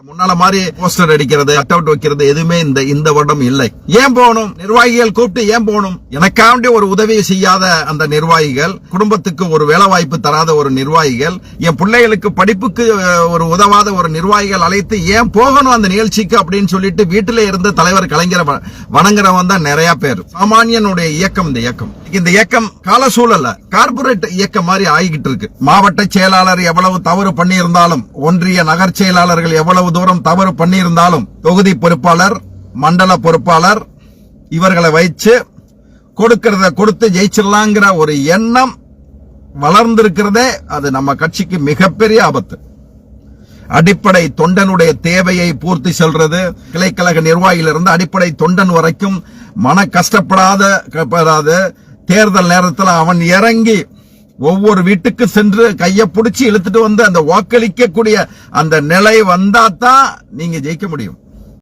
முன்னால மாதிரி போஸ்டர் அடிக்கிறது, கட் அவுட் வைக்கிறது எதுவுமே இந்த வருடம் இல்லை. ஏன் போகணும்? நிர்வாகிகள் கூப்பிட்டு ஏன் போகணும்? எனக்காண்டி ஒரு உதவி செய்யாத அந்த நிர்வாகிகள், குடும்பத்துக்கு ஒரு வேலை வாய்ப்பு தராத ஒரு நிர்வாகிகள், என் பிள்ளைகளுக்கு படிப்புக்கு ஒரு உதவாத ஒரு நிர்வாகிகள் அழைத்து ஏன் போகணும் அந்த நிகழ்ச்சிக்கு அப்படின்னு சொல்லிட்டு வீட்டில இருந்த தலைவர் கலைஞரை வணங்குறவன் தான் நிறைய பேர். சாமானியனுடைய இயக்கம் இந்த இயக்கம் கால சூழல்ல கார்பரேட் இயக்கம் மாதிரி ஆகிட்டு இருக்கு. மாவட்ட செயலாளர் எவ்வளவு தவறு பண்ணியிருந்தாலும், ஒன்றிய நகர் செயலாளர்கள் எவ்வளவு தூரம் தவறு பண்ணியிருந்தாலும், தொகுதி பொறுப்பாளர், மண்டல பொறுப்பாளர் இவர்களை வைச்சு கொடுக்கறத கொடுத்து ஜெயிச்சிடலாங்கிற ஒரு எண்ணம் வளர்ந்திருக்கிறதே அது நம்ம கட்சிக்கு மிகப்பெரிய ஆபத்து. அடிப்படை தொண்டனுடைய தேவையை பூர்த்தி செல்றது, கிளைக்கழக நிர்வாகியிலிருந்து அடிப்படை தொண்டன் வரைக்கும் மன கஷ்டப்படாத தேர்தல் நேரத்தில் அவன் இறங்கி ஒவ்வொரு வீட்டுக்கு சென்று கையை பிடிச்சி இழுத்துட்டு வந்து அந்த வாக்களிக்கக்கூடிய அந்த நிலை வந்தாதான் நீங்க ஜெயிக்க முடியும்.